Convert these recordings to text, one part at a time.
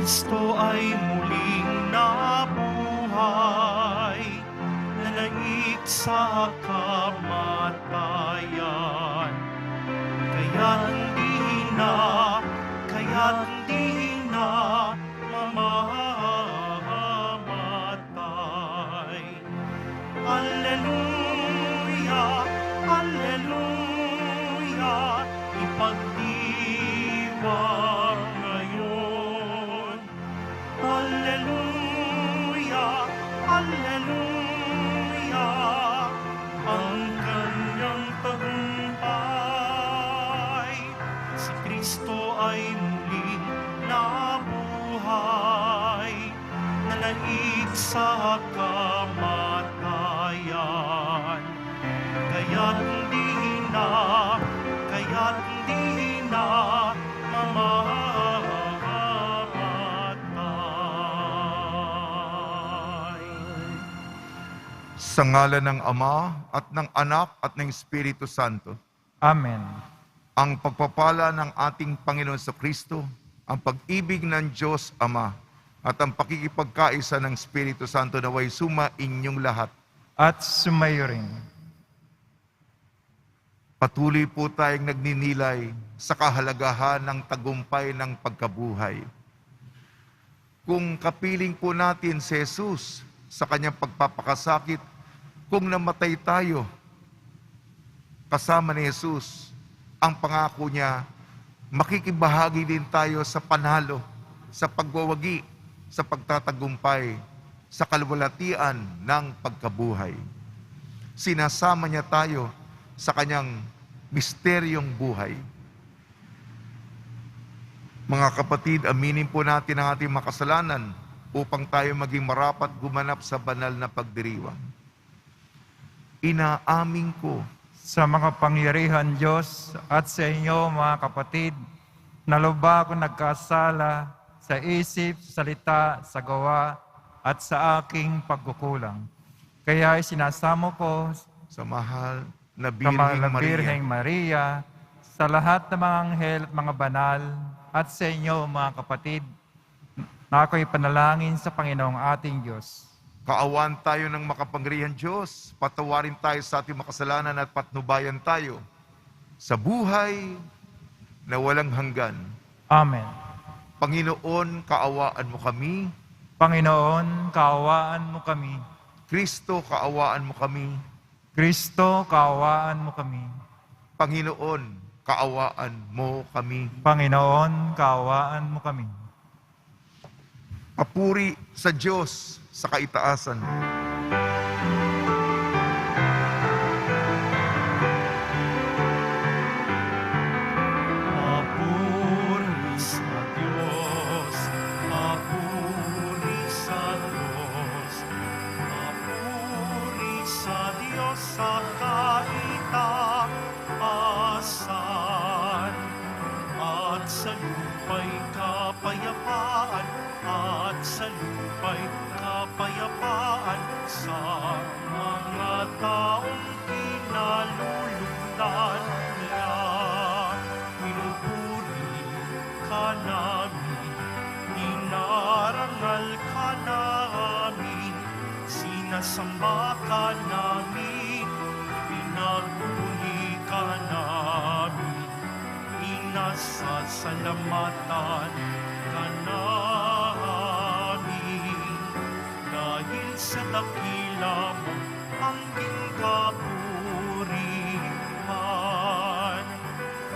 Kristo ay muling nabuhay, nanaig sa kamatayan. Kaya't hindi na mamamatay. Alleluia, alleluia, ipagdiwang ngayon. Alleluia, alleluia, ang kanyang tagumpay. Si Kristo ay muling nabuhay, nanaig sa kamatayan. Kaya't hindi na mamamatay. Sa ngalan ng Ama at ng Anak at ng Espiritu Santo. Amen. Ang pagpapala ng ating Panginoon sa Kristo, ang pag-ibig ng Diyos Ama, at ang pakikipagkaisa ng Espiritu Santo naway suma inyong lahat. At sumayo rin. Patuloy po tayong nagninilay sa kahalagahan ng tagumpay ng pagkabuhay. Kung kapiling po natin si Jesus sa kanyang pagpapakasakit, kung namatay tayo, kasama ni Jesus, ang pangako niya, makikibahagi din tayo sa panalo, sa pagwawagi, sa pagtatagumpay, sa kalwalatian ng pagkabuhay. Sinasama niya tayo sa kanyang misteryong buhay. Mga kapatid, aminin po natin ang ating makasalanan upang tayo maging marapat gumanap sa banal na pagdiriwang. Inaamin ko Sa mga pangyarihan Diyos at sa inyo mga kapatid, na lubha ko nagkasala sa isip, salita, sa gawa, at sa aking pagkukulang. Kaya sinasamo ko sa mahal na Kamalang Birheng Birheng Maria, Maria, sa lahat ng mga anghel at mga banal, at sa inyo mga kapatid, na ako'y panalangin sa Panginoong ating Diyos. kaawaan tayo ng makapangyarihan Diyos, patawarin tayo sa ating makasalanan at patnubayan tayo sa buhay na walang hanggan. Amen. Panginoon, kaawaan mo kami. Panginoon, kaawaan mo kami. Kristo, kaawaan mo kami. Kristo, kaawaan mo kami. Panginoon, kaawaan mo kami. Panginoon, kaawaan mo kami. Papuri sa Diyos sa kaitaasan. Papuri sa Diyos, papuri sa Diyos, papuri sa Diyos sa kaitaasan, at sa lupa'y kapayapaan, at sa lupa'y kapayapaan sa mga taong kinalulugdan niya. Pinupuri ka namin, inarangal ka namin, sinasamba ka namin, pinagpuni ka namin, inasasalamatan ka namin, dahil sa dakila mo hanggang kapurihan.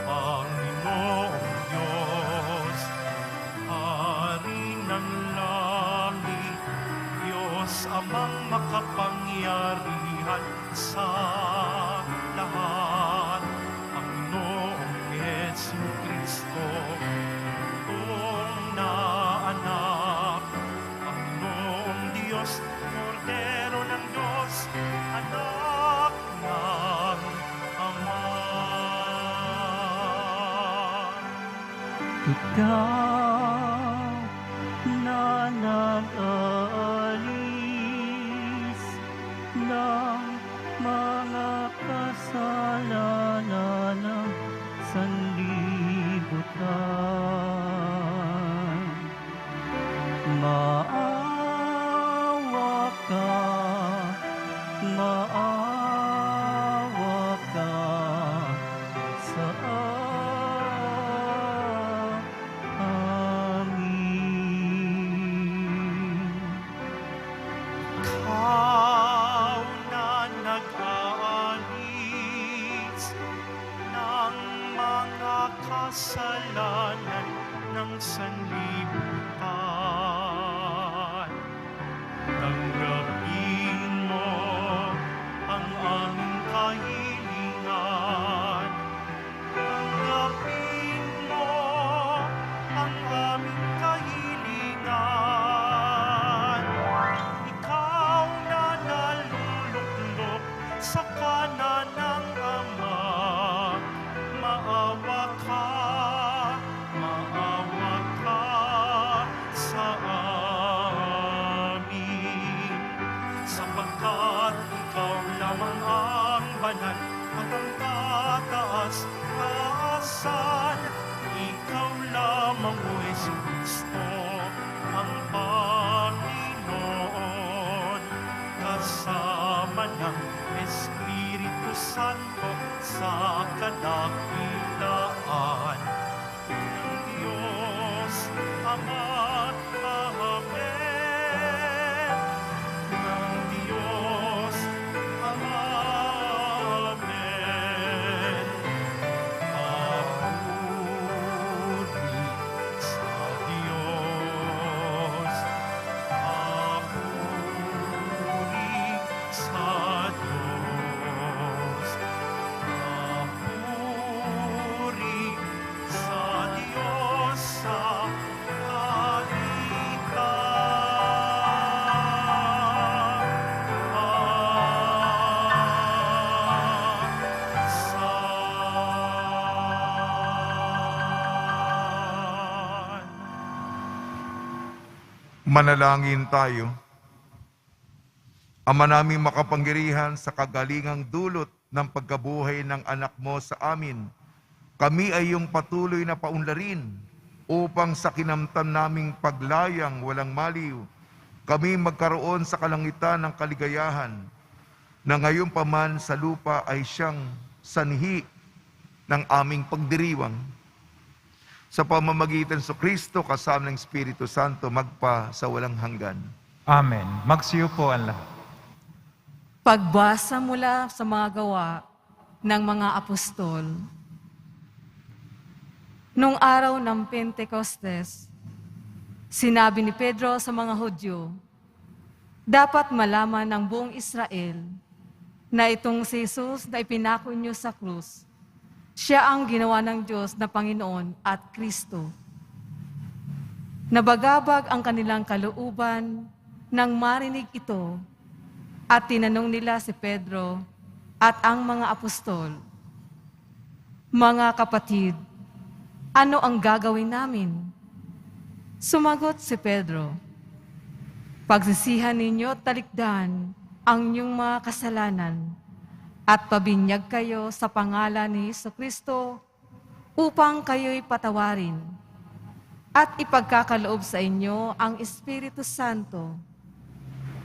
Panginoong Diyos, Hari ng langit, Diyos amang makapangyarihan sa lahat, Panginoong Jesucristo, iyong naanak, Panginoong Diyos, Kordero ng Diyos, anak ng Ama. Ikaw na nag-aalis ng mga kasalanan ng sanlibutan. maawa ka, maawa ka sa amin. Ikaw na nag-aalis ng mga kasalanan ng sanlibutan. Tanggapin mo ang aming kahilingan. Tanggapin mo ang aming kahilingan. Ikaw na naluluklok sa kanan ng Ama, maawa ka sa amin. Sapagkat ikaw lamang ang banal at ang tataas-taasan. Ikaw lamang, O Jesucristo, ang Panginoon, kasama ng Espiritu Santo sa kadakilaan ng Diyos Ama. Amen. Ng Diyos Ama. Amen. Papuri sa Diyos. Papuri sa Diyos. Papuri sa Diyos sa Manalangin tayo. Ama naming makapangyarihan, sa kagalingang dulot ng pagkabuhay ng anak mo sa amin, kami ay iyong patuloy na paunlarin upang sa kinamtan naming paglayang walang maliw, kami magkaroon sa kalangitan ng kaligayahan, na ngayon pa man sa lupa ay siyang sanhi ng aming pagdiriwang. Sa pamamagitan sa Kristo kasama ng Espiritu Santo, magpa sa walang hanggan. Amen. Magsiupo ang lahat. Pagbasa mula sa mga gawa ng mga apostol. Nung araw ng Pentecostes, sinabi ni Pedro sa mga Hudyo, dapat malaman ng buong Israel na itong si Jesus na ipinako niyo sa krus, siya ang ginawa ng Diyos na Panginoon at Kristo. Nabagabag ang kanilang kalooban nang marinig ito, at tinanong nila si Pedro at ang mga apostol, mga kapatid, ano ang gagawin namin? Sumagot si Pedro, pagsisihan ninyo at talikdan ang inyong mga kasalanan at pabinyag kayo sa pangalan ni Jesucristo upang kayo'y patawarin at ipagkakaloob sa inyo ang Espiritu Santo,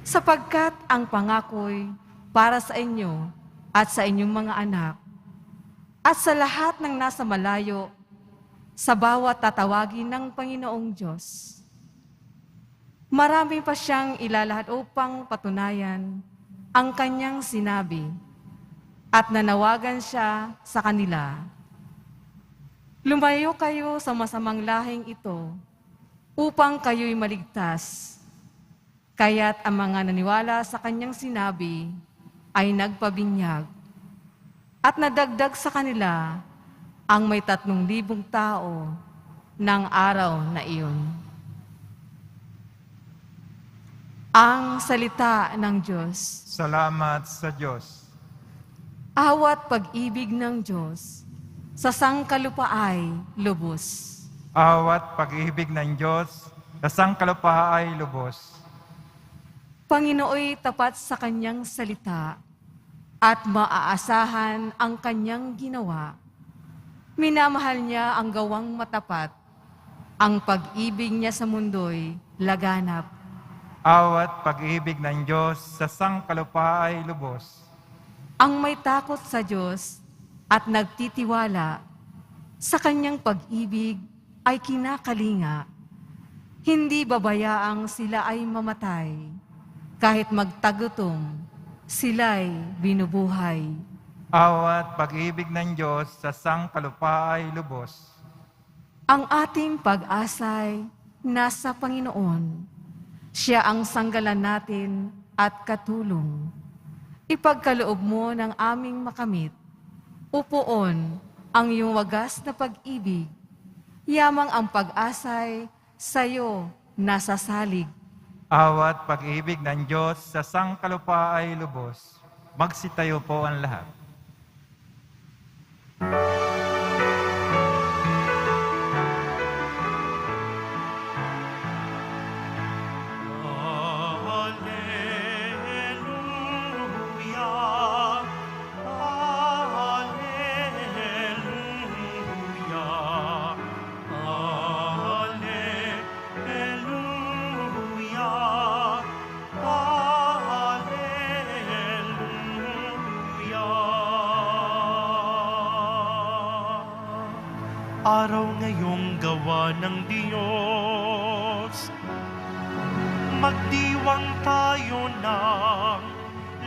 sapagkat ang pangako'y para sa inyo at sa inyong mga anak at sa lahat ng nasa malayo, sa bawat tatawagin ng Panginoong Diyos. Marami pa siyang ilalahad upang patunayan ang kanyang sinabi, at nanawagan siya sa kanila. Lumayo kayo sa masamang lahing ito upang kayo'y maligtas. Kaya't ang mga naniwala sa kanyang sinabi ay nagpabinyag. At nadagdag sa kanila ang may 3,000 tao ng araw na iyon. Ang salita ng Diyos. Salamat sa Diyos. Awat pag-ibig ng Diyos sa sangkalupa ay lubos. Awat pag-ibig ng Diyos sa sangkalupa ay lubos. Panginooy tapat sa kanyang salita at maaasahan ang kanyang ginawa. Minamahal niya ang gawang matapat. Ang pag-ibig niya sa mundo'y laganap. Awat pag-ibig ng Diyos sa sangkalupaa ay lubos. Ang may takot sa Diyos at nagtitiwala sa kanyang pag-ibig ay kinakalinga. Hindi babayaang sila ay mamatay. Kahit magtagutom, sila'y binubuhay. Awat pag-ibig ng Diyos sa sangkalupaa ay lubos. Ang ating pag-asay nasa Panginoon. Siya ang sanggalan natin at katulong. Ipagkaloob mo ng aming makamit. Upoon ang iyong wagas na pag-ibig. Yamang ang pag-asay sa'yo nasasalig. Awat pag-ibig ng Diyos sa sangkalupaa ay lubos. Magsitayo po ang lahat. Alleluia, alleluia, alleluia, alleluia. Araw ngayong gawa ng Diyos, magdiwang tayo ng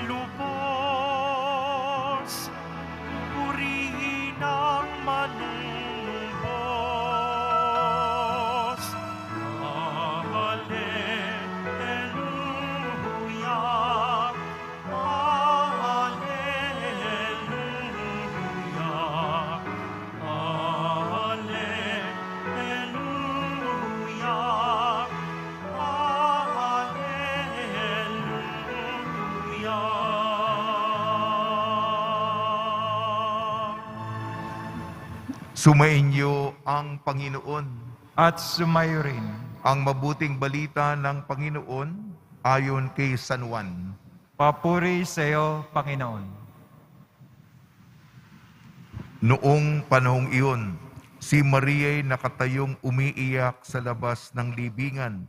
lubos, purihin ang manunumbos. Alleluia, alleluia, alleluia. Sumainyo ang Panginoon. At sumayo rin. Ang mabuting balita ng Panginoon ayon kay San Juan. Papuri sa iyo, Panginoon. Noong panahong iyon, si Maria'y nakatayong umiiyak sa labas ng libingan.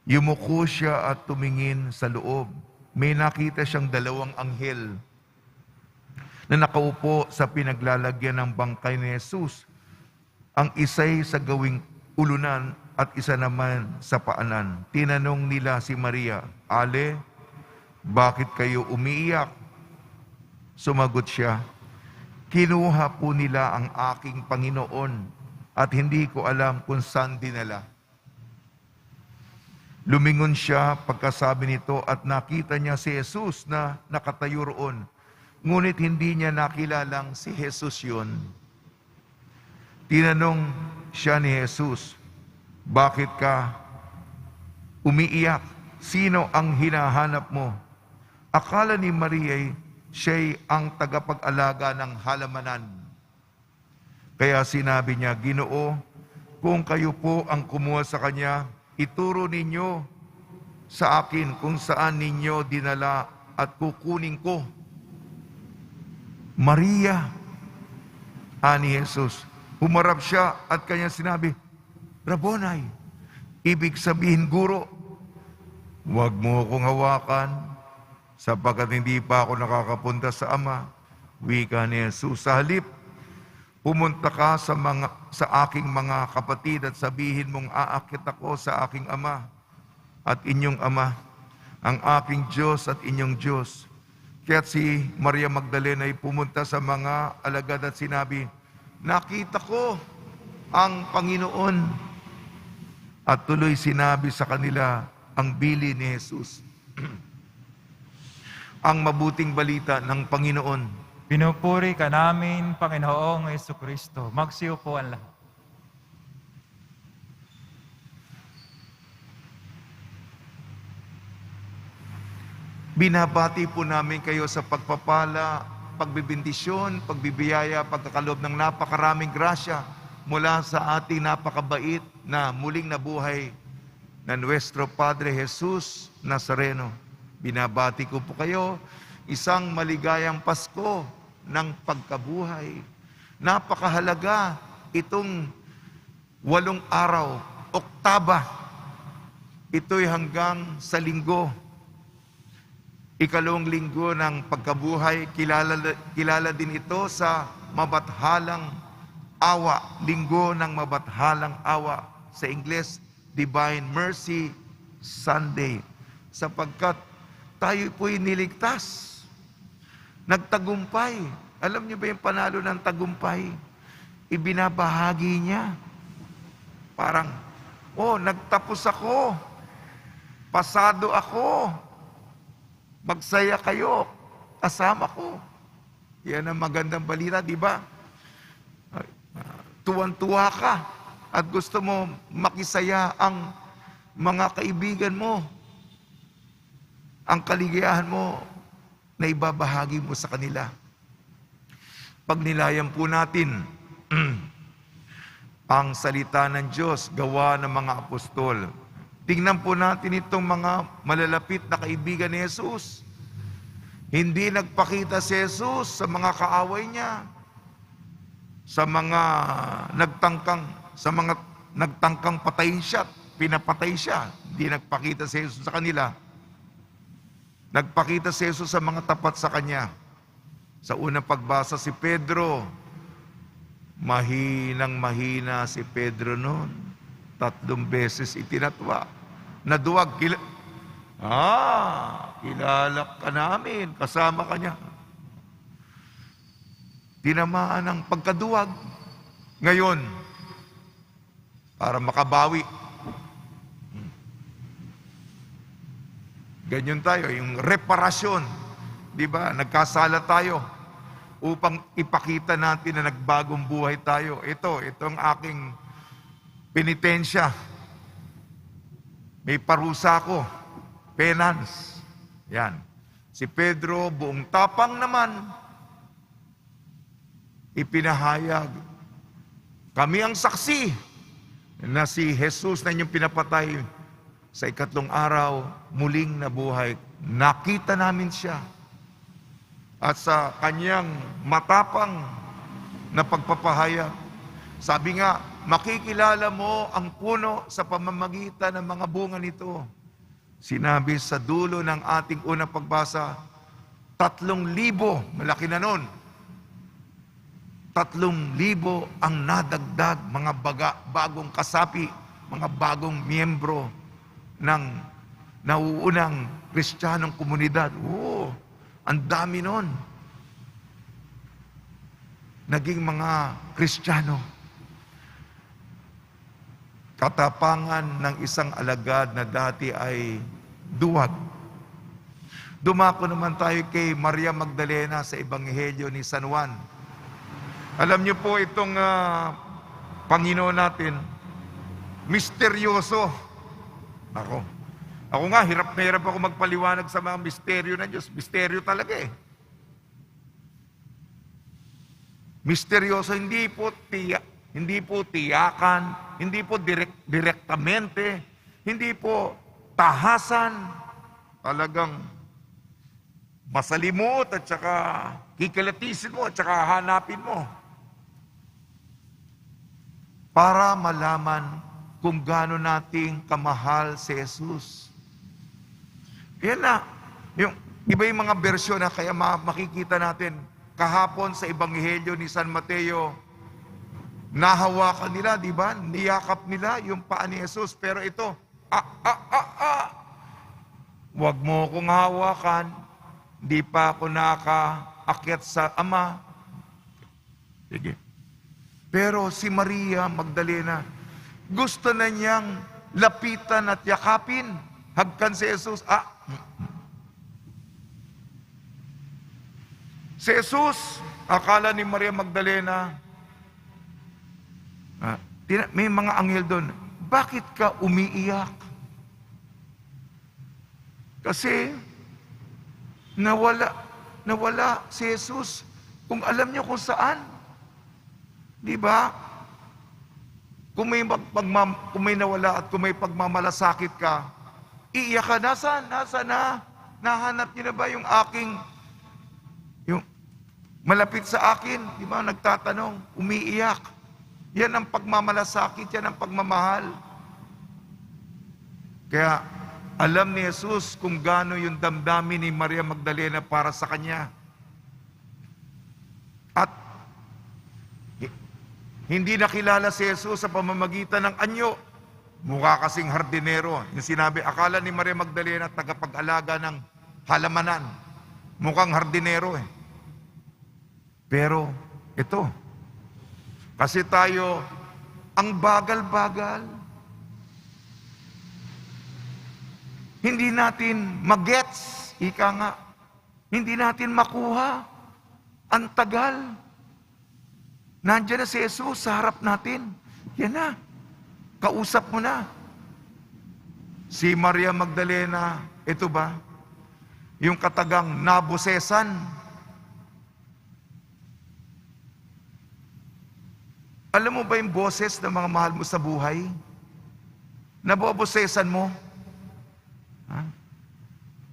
Yumuko siya at tumingin sa loob. May nakita siyang dalawang anghel na nakaupo sa pinaglalagyan ng bangkay ni Jesus. Ang isa'y sa gawing ulunan at isa naman sa paanan. Tinanong nila si Maria, "Ale, bakit kayo umiiyak?" Sumagot siya, "Kinuha po nila ang aking Panginoon at hindi ko alam kung saan dinala." Lumingon siya pagkasabi nito at nakita niya si Jesus na nakatayo roon. Ngunit hindi niya nakilalang si Jesus yun. Tinanong siya ni Jesus, "Bakit ka umiiyak? Sino ang hinahanap mo?" Akala ni Maria siya'y ang tagapag-alaga ng halamanan. Kaya sinabi niya, "Ginoo, kung kayo po ang kumuha sa kanya, ituro ninyo sa akin kung saan ninyo dinala at kukunin ko." "Maria," ani Jesus. Humarap siya at kanya sinabi, "Rabboni," ibig sabihin guro. "Huwag mo akong hawakan, sapagkat hindi pa ako nakakapunta sa Ama," wika ni Jesus. "Sa halip, pumunta ka sa aking mga kapatid at sabihin mong aakit ako sa aking Ama at inyong Ama, ang aking Diyos at inyong Diyos." Kaya't si Maria Magdalena ay pumunta sa mga alagad at sinabi, "Nakita ko ang Panginoon." At tuloy sinabi sa kanila ang bili ni Jesus. Ang mabuting balita ng Panginoon. Pinupuri ka namin, Panginoong Jesucristo. Magsiupo ang lahat. Binabati po namin kayo sa pagpapala, pagbibindisyon, pagbibiyaya, pagkakaloob ng napakaraming grasya mula sa ating napakabait na muling nabuhay na Nuestro Padre Jesus Nazareno. Binabati ko po kayo, isang maligayang Pasko ng pagkabuhay. Napakahalaga itong 8 araw, oktaba, ito'y hanggang sa linggo. Ikalawang linggo ng pagkabuhay, kilala din ito sa mabathalang awa, linggo ng mabathalang awa. Sa Ingles, Divine Mercy Sunday. Sapagkat tayo po'y niligtas. Nagtagumpay. Alam niyo ba yung panalo ng tagumpay? Ibinabahagi niya. Parang, nagtapos ako. Pasado ako. Magsaya kayo. Kasama ko. Yan ang magandang balita, di ba? Tuwan-tuwa ka at gusto mo makisaya ang mga kaibigan mo. Ang kaligayahan mo na ibabahagi mo sa kanila. Pag nilayan po natin ang salita ng Diyos, gawa ng mga apostol. Tingnan po natin itong mga malalapit na kaibigan ni Jesus. Hindi nagpakita si Jesus sa mga kaaway niya, sa mga nagtangkang patayin siya, pinapatay siya. Hindi nagpakita si Jesus sa kanila. Nagpakita si Jesus sa mga tapat sa kanya. Sa unang pagbasa si Pedro, mahinang-mahina si Pedro noon. 3 beses itinatwa. Naduwag, kilala ka namin, kasama ka niya. Tinamaan ng pagkaduwag. Ngayon, para makabawi. Ganyan tayo, yung reparasyon. Di ba? Nagkasala tayo upang ipakita natin na nagbagong buhay tayo. Itong aking penitensya. May parusa ko. Penance. Yan. Si Pedro, buong tapang naman, ipinahayag. Kami ang saksi na si Jesus na inyong pinapatay sa 3 araw, muling nabuhay. Nakita namin siya. At sa kanyang matapang na pagpapahayag, sabi nga, makikilala mo ang puno sa pamamagitan ng mga bunga nito. Sinabi sa dulo ng ating unang pagbasa, 3,000, malaki na nun. 3,000 ang nadagdag, mga bagong kasapi, mga bagong miyembro ng nauunang Kristiyanong komunidad. Ang dami nun. Naging mga Kristiyano. Katapangan ng isang alagad na dati ay duwag. Dumako naman tayo kay Maria Magdalena sa Ebanghelyo ni San Juan. Alam niyo po itong Panginoon natin, misteryoso. Ako nga, hirap na hirap ako magpaliwanag sa mga misteryo ng Diyos. Misteryo talaga eh. Misteryoso, hindi po tiyakan, hindi po direktamente, hindi po tahasan, talagang masalimot at saka kikilatisin mo at saka hanapin mo. Para malaman kung gaano nating kamahal si Jesus. Yan na, yung iba yung mga bersyon na kaya makikita natin kahapon sa Ebanghelyo ni San Mateo, nahawakan nila, di ba? Niyakap nila yung paa ni Jesus. Pero ito, wag mo kong hawakan. Di pa ako nakaakyat sa Ama. Sige. Pero si Maria Magdalena, gusto na niyang lapitan at yakapin. Hagkan si Jesus. Si Jesus, akala ni Maria Magdalena, may mga anghel doon, bakit ka umiiyak? Kasi nawala si Jesus. Kung alam niyo kung saan, di ba? Kung may nawala at kung may pagmamalasakit ka, iiyak ka, nasaan na? Nahanap niyo na ba yung malapit sa akin? Di ba? Nagtatanong, umiiyak. Yan ang pagmamalasakit, yan ang pagmamahal. Kaya alam ni Jesus kung gaano yung damdamin ni Maria Magdalena para sa kanya. At hindi nakilala si Jesus sa pamamagitan ng anyo. Mukha kasing hardinero. Yung sinabi, akala ni Maria Magdalena tagapag-alaga ng halamanan. Mukhang hardinero eh. Pero ito, kasi tayo ang bagal-bagal. Hindi natin magets, ika nga. Hindi natin makuha. Ang tagal. Nandiyan na si Jesus sa harap natin. Yan na. Kausap mo na. Si Maria Magdalena, ito ba? Yung katagang nabosesan. Alam mo ba yung boses ng mga mahal mo sa buhay? Nabobosesan mo? Ha?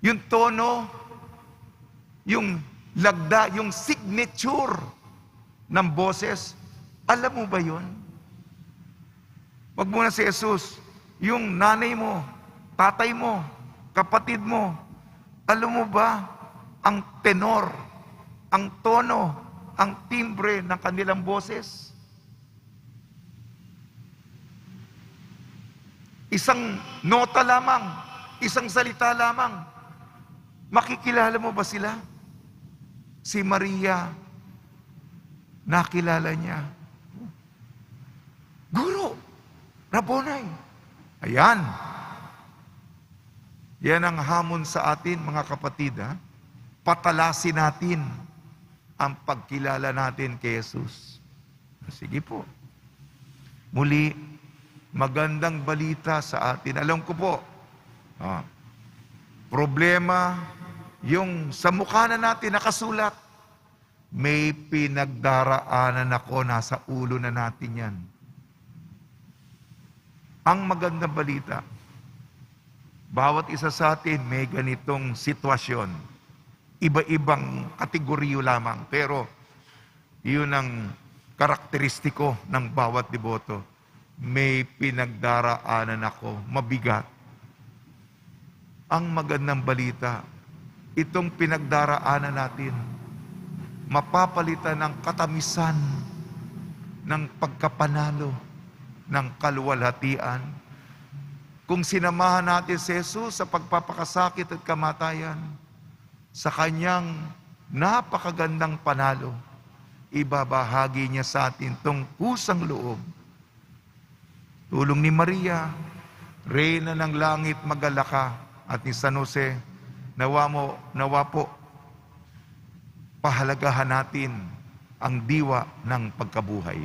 Yung tono, yung lagda, yung signature ng boses, alam mo ba yun? Wag muna si Jesus, yung nanay mo, tatay mo, kapatid mo, alam mo ba ang tenor, ang tono, ang timbre ng kanilang boses? Isang nota lamang, isang salita lamang, makikilala mo ba sila? Si Maria, nakilala niya. Guro, Rabboni. Ayan. Yan ang hamon sa atin, mga kapatid. Ha? Patalasin natin ang pagkilala natin kay Jesus. Sige po. Muli, magandang balita sa atin. Alam ko po, problema, yung sa mukha na natin nakasulat, may pinagdaraanan ako, nasa ulo na natin yan. Ang magandang balita, bawat isa sa atin may ganitong sitwasyon. Iba-ibang kategoryo lamang, pero yun ang karakteristiko ng bawat deboto. May pinagdaraanan ako, mabigat. Ang magandang balita, itong pinagdaraanan natin, mapapalitan ng katamisan, ng pagkapanalo, ng kaluwalhatian. Kung sinamahan natin si Jesus sa pagpapakasakit at kamatayan, sa kanyang napakagandang panalo, ibabahagi niya sa atin tong kusang loob. Tulong ni Maria, Reyna ng Langit, magalaka, at ni San Jose, nawa po, pahalagahan natin ang diwa ng pagkabuhay.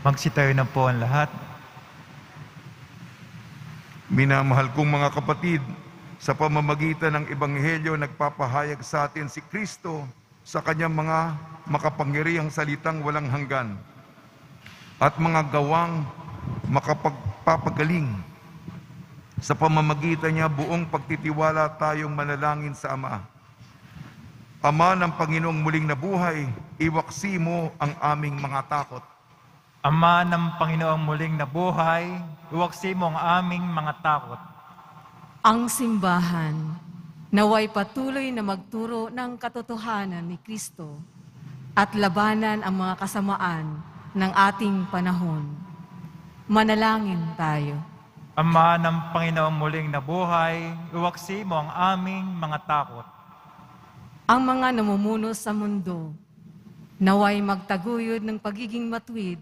Magsitayo na po ang lahat. Minamahal kong mga kapatid, sa pamamagitan ng Ebanghelyo, nagpapahayag sa atin si Kristo sa kanyang mga makapangyarihang salitang walang hanggan at mga gawang makapagpapagaling. Sa pamamagitan niya, buong pagtitiwala tayong manalangin sa Ama. Ama ng Panginoong muling nabuhay, iwaksi mo ang aming mga takot. Ama ng Panginoong muling nabuhay, iwaksi mo ang aming mga takot. Ang simbahan, naway patuloy na magturo ng katotohanan ni Kristo at labanan ang mga kasamaan ng ating panahon. Manalangin tayo. Ama ng Panginoong muling nabuhay, iwaksi mo ang aming mga takot. Ang mga namumuno sa mundo, naway magtaguyod ng pagiging matuwid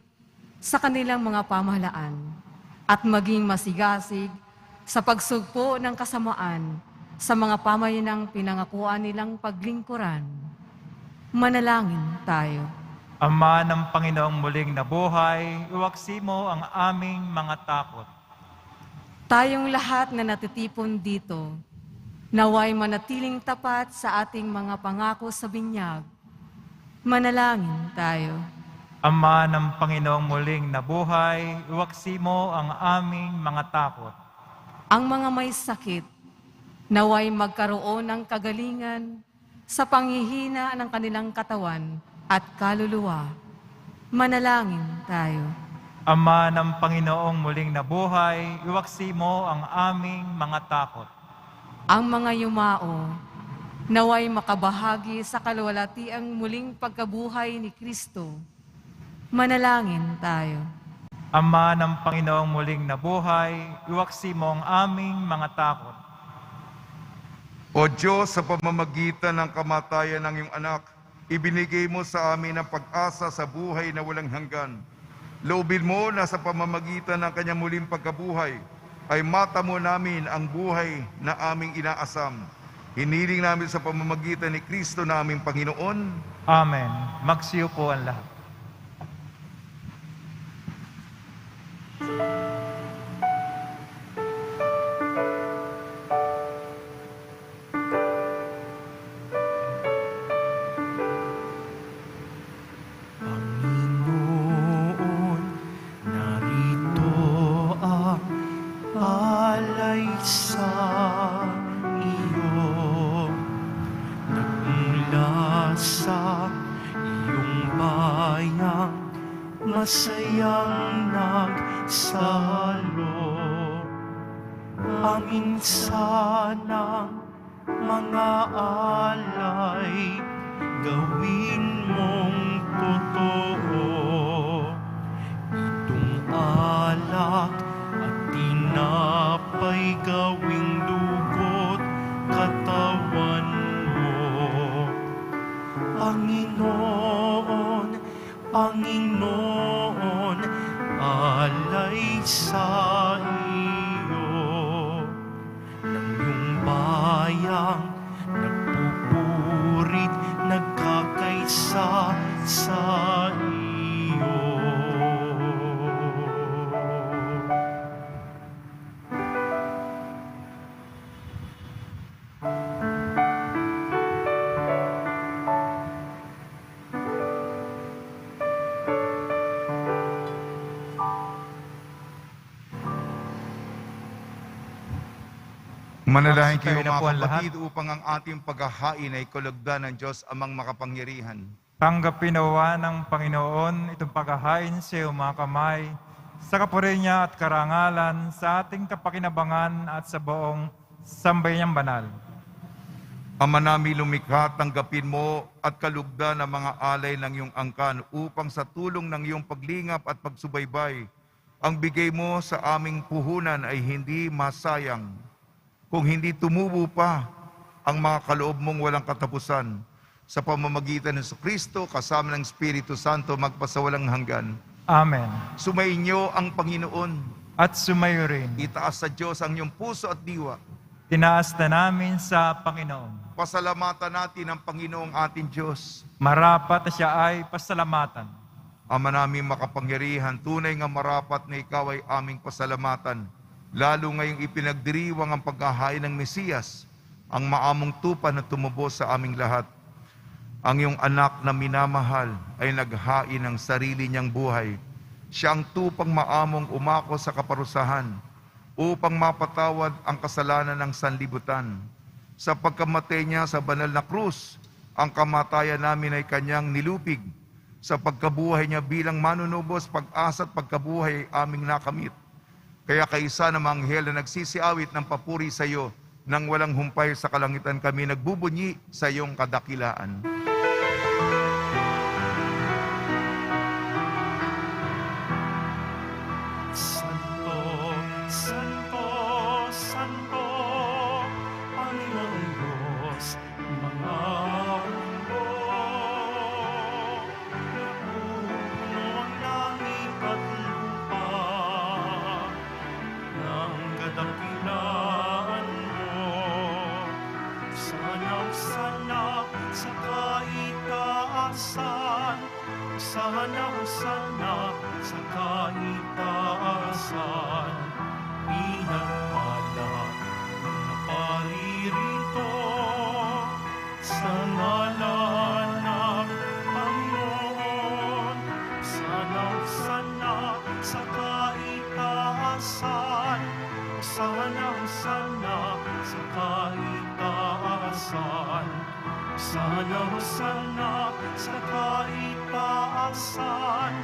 sa kanilang mga pamahalaan at maging masigasig sa pagsugpo ng kasamaan sa mga pamayanang pinangakuan nilang paglingkuran. Manalangin tayo. Ama ng Panginoong muling nabuhay, iwaksi mo ang aming mga takot. Tayong lahat na natitipon dito, naway manatiling tapat sa ating mga pangako sa binyag. Manalangin tayo. Ama ng Panginoong muling nabuhay, iwaksi mo ang aming mga takot. Ang mga may sakit, naway magkaroon ng kagalingan sa panghihina ng kanilang katawan at kaluluwa. Manalangin tayo. Ama ng Panginoong muling nabuhay, iwaksi mo ang aming mga takot. Ang mga yumao, naway makabahagi sa kaluwalhatiang muling pagkabuhay ni Kristo. Manalangin tayo. Ama ng Panginoong muling nabuhay, iwaksi mo ang aming mga takot. O Diyos, sa pamamagitan ng kamatayan ng iyong anak, ibinigay mo sa amin ang pag-asa sa buhay na walang hanggan. Loobin mo na sa pamamagitan ng kanyang muling pagkabuhay, ay matamo namin ang buhay na aming inaasam. Hiniling namin sa pamamagitan ni Kristo na aming Panginoon. Amen. Magsiyo po ang lahat. Panginoon, narito ang alay sa iyo. Nagmula sa iyong bayang masayang nagsalo. Amin sanang mga alay, gawin mong totoo. Itong alak at tinapay gawing dugo't katawan mo. Panginoon, Panginoon, alay sa iyo. Nang iyong bayang nagpupurit, nagkakaisa sa iyo. Manalangin kayo Tayo na po mga ang lahat. kapatid upang ang ating paghahain ay kalugdan ng Diyos amang makapangyarihan. Tanggapin nawa ng Panginoon itong paghahain sa iyong mga kamay, sa kapurihan niya at karangalan, sa ating kapakinabangan at sa buong sambayang banal. Ama namin lumikha, tanggapin mo at kalugdan ang mga alay ng iyong angkan upang sa tulong ng iyong paglingap at pagsubaybay, ang bigay mo sa aming puhunan ay hindi masayang. Kung hindi tumubo pa ang mga kaloob mong walang katapusan, sa pamamagitan ng Kristo kasama ng Espiritu Santo magpasawalang hanggan. Amen. Sumainyo ang Panginoon. At sumayo rin. Itaas sa Diyos ang iyong puso at diwa. Tinaas na namin sa Panginoon. Pasalamatan natin ang Panginoong ating Diyos. Marapat na siya ay pasalamatan. Ama namin makapangyarihan, tunay nga marapat na ikaw ay aming pasalamatan. Lalo ngayong ipinagdiriwang ang paghahain ng Mesiyas, ang maamong tupa na tumubos sa aming lahat. Ang iyong anak na minamahal ay naghain ng sarili niyang buhay. Siya ang tupang maamong umako sa kaparusahan upang mapatawad ang kasalanan ng sanlibutan. Sa pagkamatay niya sa banal na krus, ang kamatayan namin ay kanyang nilupig. Sa pagkabuhay niya bilang manunubos, pag-asa at pagkabuhay ay aming nakamit. Kaya kaisa ng mga anghel na nagsisiawit ng papuri sa iyo, nang walang humpay sa kalangitan kami nagbubunyi sa iyong kadakilaan. Santo, Santo, Santo, Panginoong Diyos, mga mundo. Puno ang langit at lupa ng kadakilaan mo. Sana sa kaitaasan, sana sa kaitaasan, pinagpala na paririto sa ngalan ng Panginoon. Sana sa kaitaasan, sana sa kaitaasan, Sana, sana sa kaitaasan.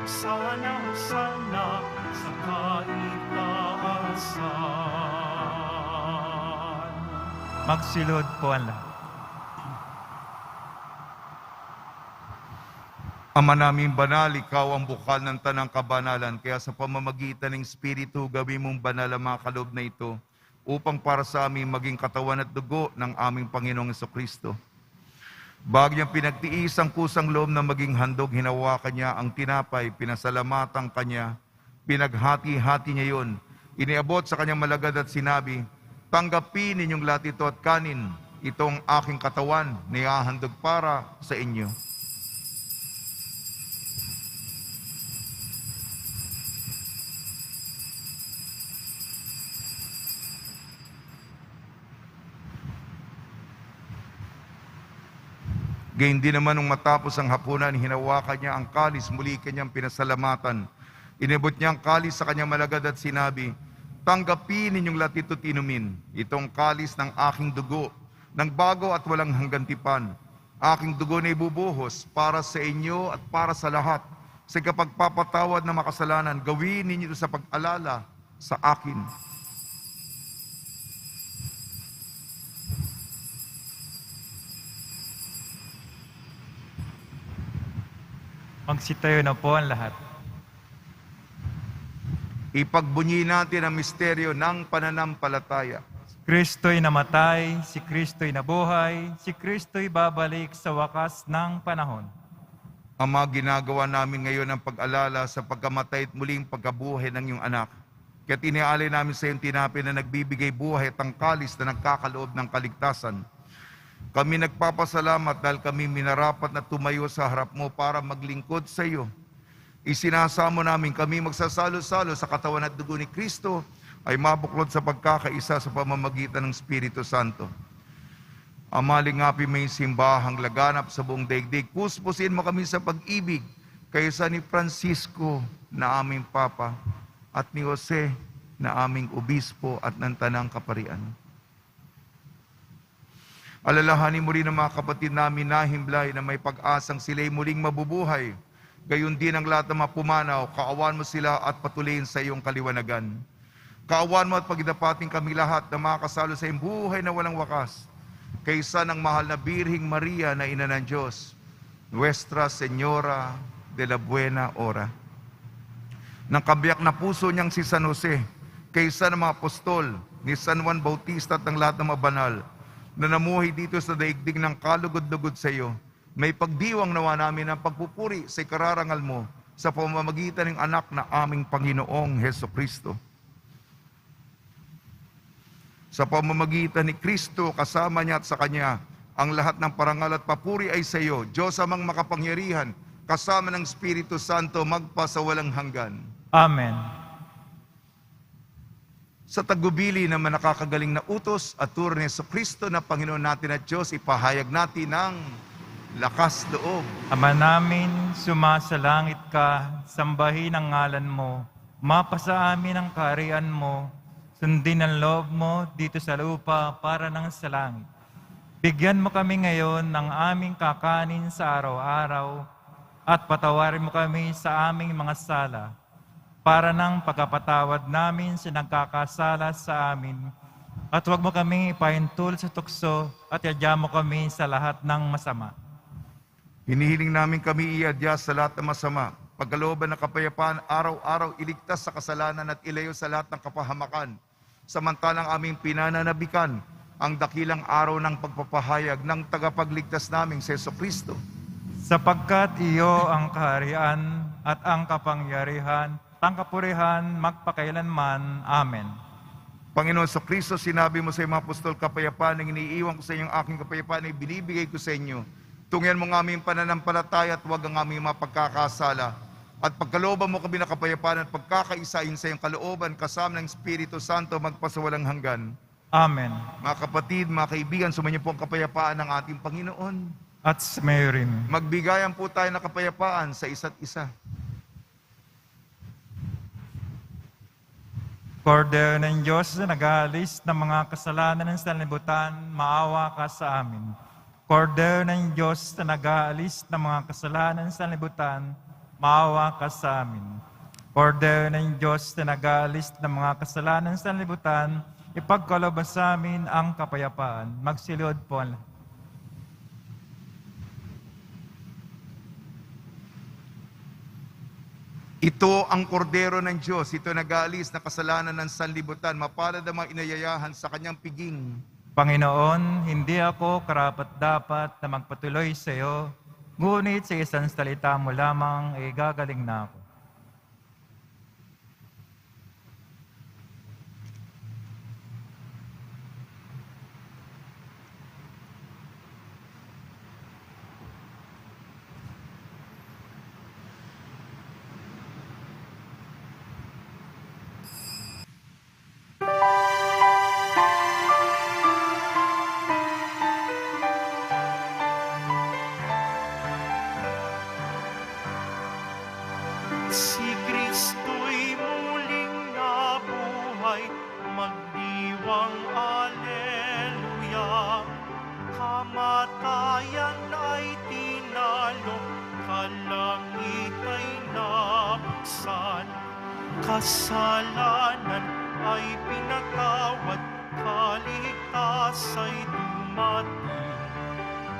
Sana, sana sa kaitaasan. Magsilod po ang lahat. Ama naming banal, ikaw ang bukal ng tanang kabanalan, kaya sa pamamagitan ng Espiritu, gawin mong banal ang mga kaloob na ito, upang para sa amin maging katawan at dugo ng aming Panginoong Jesucristo. Bago niyang pinagtiis ang kusang loob na maging handog, hinawakan niya ang tinapay, pinasalamatan kanya, pinaghati-hati niya yun, iniabot sa kanyang malagad at sinabi, tanggapin ninyong lahat ito at kanin, itong aking katawan, nihahandog para sa inyo. Gayun din naman nung matapos ang hapunan, hinawakan niya ang kalis, muli kanyang pinasalamatan. Inibot niya ang kalis sa kanyang malagad at sinabi, tanggapin ninyong lahat ito't inumin, itong kalis ng aking dugo, ng bago at walang hanggantipan. Aking dugo na ibubuhos para sa inyo at para sa lahat. Sa kapagpapatawad ng makasalanan, gawin ninyo ito sa pag-alala sa akin. Magsitayo na po ang lahat. Ipagbunyi natin ang misteryo ng pananampalataya. Kristo'y namatay, si Kristo'y nabuhay, si Kristo'y babalik sa wakas ng panahon. Ama, ginagawa namin ngayon ang pag-alala sa pagkamatay at muling pagkabuhay ng iyong anak. Kaya tinialay namin sa iyong tinapay na nagbibigay buhay at ang kalis na nagkakaloob ng kaligtasan. Kami nagpapasalamat dahil kami minarapat na tumayo sa harap mo para maglingkod sa iyo. Isinasamo namin kami magsasalo-salo sa katawan at dugo ni Kristo ay mabuklod sa pagkakaisa sa pamamagitan ng Espiritu Santo. Ama, lingapin mo yung simbahang laganap sa buong daigdig. Puspusin mo kami sa pag-ibig kaysa ni Francisco na aming Papa at ni Jose na aming Obispo at ng Tanang Kaparian. Alalahanin mo rin ang mga kapatid namin na himlay na may pag-asang sila'y muling mabubuhay. Gayon din ang lahat ng mga pumanaw, kaawan mo sila at patuloyin sa iyong kaliwanagan. Kaawan mo at pagdapating kami lahat na makasalo sa iyong buhay na walang wakas. Kaysa ng mahal na Birhing Maria na Ina ng Diyos, Nuestra Señora de la Buena Hora. Nang kabiyak na puso niyang si San Jose, kaysa ng mga apostol, ni San Juan Bautista at ng lahat ng mga banal, na namuhay dito sa daigdig ng kalugod-lugod sa iyo, may pagdiwang nawa namin ang pagpupuri sa ikararangal mo sa pamamagitan ng anak na aming Panginoong Hesukristo. Sa pamamagitan ni Kristo, kasama niya at sa Kanya, ang lahat ng parangal at papuri ay sa iyo, Diyos amang makapangyarihan, kasama ng Espiritu Santo, magpa sa walang hanggan. Amen. Sa tagubili naman nakakagaling na utos at turo ni Jesucristo na Panginoon natin at Diyos, ipahayag natin ng lakas loob. Ama namin, sumasalangit ka, sambahin ang ngalan mo, mapasa amin ang kaharian mo, sundin ang loob mo dito sa lupa para ng sa langit. Bigyan mo kami ngayon ng aming kakanin sa araw-araw at patawarin mo kami sa aming mga sala, para ng pagkapatawad namin sa nagkakasala sa amin. At huwag mo kaming ipahintul sa tukso at iadya mo kami sa lahat ng masama. Hinihiling namin kami iadya sa lahat ng masama, pagkalooban ng kapayapaan, araw-araw iligtas sa kasalanan at ilayo sa lahat ng kapahamakan, samantalang aming pinananabikan ang dakilang araw ng pagpapahayag ng tagapagligtas naming si Jesucristo. Sapagkat iyo ang kaharian at ang kapangyarihan, ang kapurihan magpakailanman. Amen. Panginoon Jesucristo, sinabi mo sa mga apostol, kapayapaan ang iniiwan ko sa inyo, aking kapayapaan ay binibigay ko sa inyo. Tungyan mo ng aming pananampalataya at huwag ang aming mapagkakasala. At pagkalooban mo kami na kapayapaan at pagkakaisain sa iyong kalooban, kasama ng Espiritu Santo, magpasawalang hanggan. Amen. Mga kapatid, mga kaibigan, sumainyo po ang kapayapaan ng ating Panginoon. At sumayo rin. Magbigayan po tayo ng kapayapaan sa isa't isa. Kordero ng Diyos na nag-aalis ng mga kasalanan ng sanlibutan, maawa ka sa amin. Kordero ng Diyos na nag-aalis ng mga kasalanan sa libutan, maawa ka sa amin. Kordero ng Diyos na nag-aalis ng mga kasalanan sa libutan, ipagkaloob sa amin ang kapayapaan. Magsilod po ang lahat. Ito ang kordero ng Diyos, ito nag-aalis na kasalanan ng sanlibutan, mapalad ang mga inayayahan sa kanyang piging. Panginoon, hindi ako karapat-dapat na magpatuloy sa iyo, ngunit sa isang salita mo lamang ay gagaling na ako. Si Kristo'y muling nabuhay, magdiwang Alleluia. Kamatayan ay tinalo, kalangit ay nabuksan. Kasalanan ay pinatawad, kaligtas ay dumating.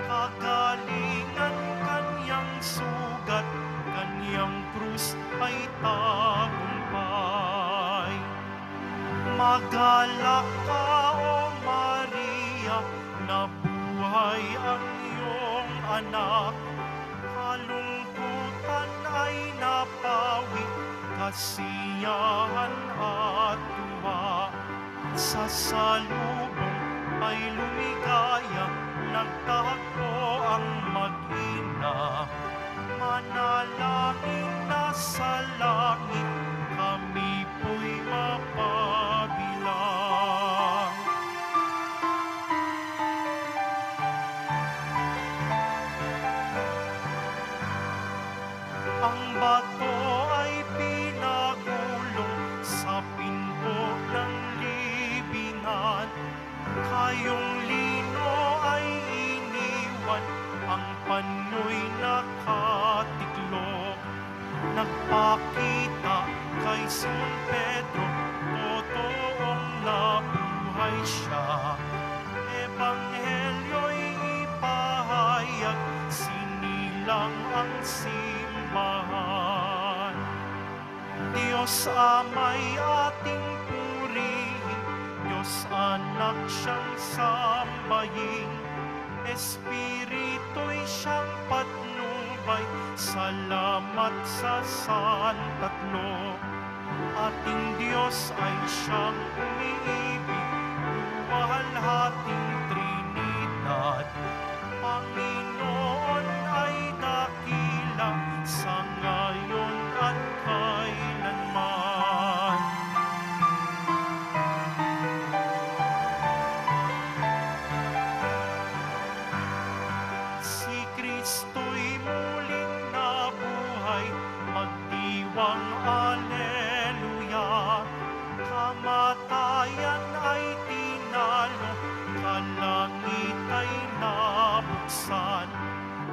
Kagalingan kanyang sugat, kanyang krus ay tagumpay. Magalak ka, O Maria, nabuhay ang iyong anak. Kalungkutan ay napawi, kasiyahan at tuwa. Sa salubong ay lumigaya, nagtagpo ang mag-ina. Manalangin na sa langit, kami po'y mapabilang. Ang bato ay pinagulong sa pinto ng libingan. Kayong lino ay iniwan, ang pano'y nakatiklop. Nagpakita kay Simon Pedro, totoong nabuhay siya. Ebanghelyo'y ipahayag, sinilang ang simbahan. Diyos Ama'y ating purihin, Diyos Anak siyang sambahin. Espiritu'y siyang patnubay, salamat sa Santatlo. Ating Diyos ay siyang umiibig, luwalhating Trinidad. Panginoon ay dakila sa ngayon at kailanman. Si Kristo'y muling nabuhay, magdiwang Alleluia. Kamatayan ay tinalo, kalangit ay nabuksan.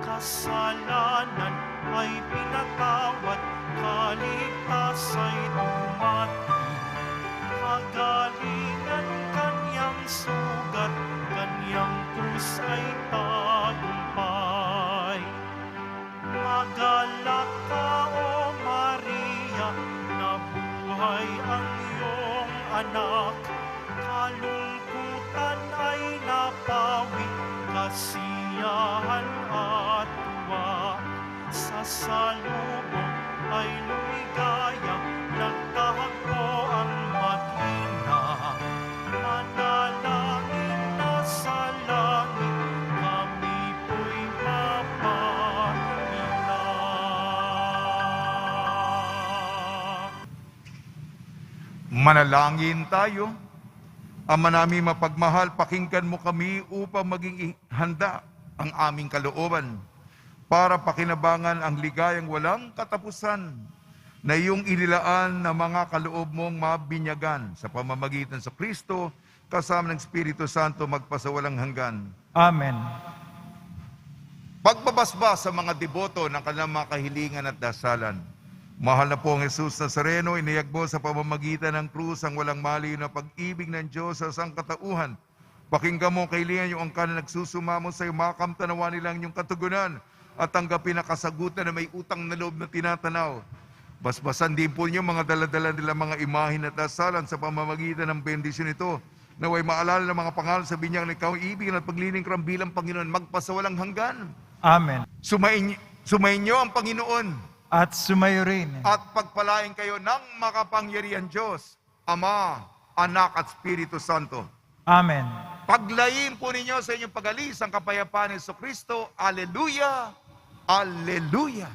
Kasalanan ay pinatawad, kaligtas ay dumating. Kagalingan kanyang sugat, kanyang krus ay tagumpay. Magalak ka, O Maria, nabuhay ang iyong anak. Kalungkutan ay napawi, kasiyahan at tuwa. Sa salubong ay lumigaya, nagtahagpo ang mag-ina. Manalangin na sa langit, kami po'y mapabilang. Manalangin tayo. Ama namin mapagmahal, pakinggan mo kami upang maging handa ang aming kalooban para pakinabangan ang ligayang walang katapusan na iyong inilaan na mga kaloob mong mabinyagan sa pamamagitan sa Kristo, kasama ng Espiritu Santo, magpasawalang hanggan. Amen. Amen. Manalangin tayo. Ama naming mapagmahal, pakinggan mo kami upang maging handa ang aming kalooban para pakinabangan ang ligayang walang katapusan na iyong inilaan na mga kaloob mong mabinyagan sa pamamagitan sa Kristo, kasama ng Espiritu Santo, magpasawalang hanggan. pagbabasbas sa mga deboto ng kanilang mga kahilingan at dasalan. Mahal na po ang Jesus Nazareno, iniyag mo sa pamamagitan ng krus ang walang maliw na pag-ibig ng Diyos sa sangkatauhan. Pakinggan mo kailihan yung angkan na nagsusumamo sa iyo, makamtanawa nilang yung katugunan at tanggapin na kasagutan na may utang na loob na tinatanaw. Basbasan din po niyo mga daladala nila mga imahin at dasalan sa pamamagitan ng bendisyon ito. Naway maalala ng mga pangalan sa binyang na ikaw ibig at paglilingkram bilang Panginoon magpasawalang hanggan. Amen. Sumayin niyo ang Panginoon At sumayo rin at pagpalain kayo ng makapangyarihan Diyos, Ama, Anak at Espiritu Santo. Amen. Paglayin po ninyo sa inyong pag-alis ang kapayapaan ni Jesucristo. Alleluia! Alleluia!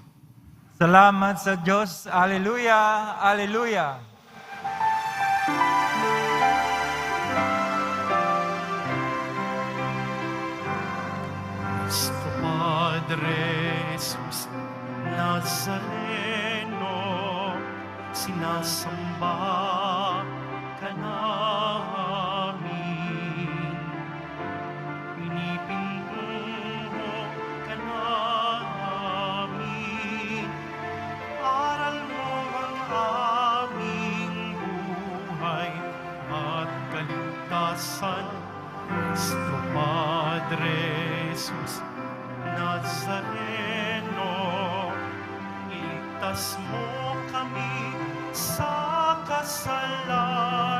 Salamat sa Diyos. Alleluia! Alleluia! Nuestro Padre Jesus Nazareno, sinasamba ka namin. Pinipintuho ka namin. Aral mo ang aming buhay at kaligtasan. Nuestro Padre Jesus Nazareno, iligtas mo kami sa kasalanan.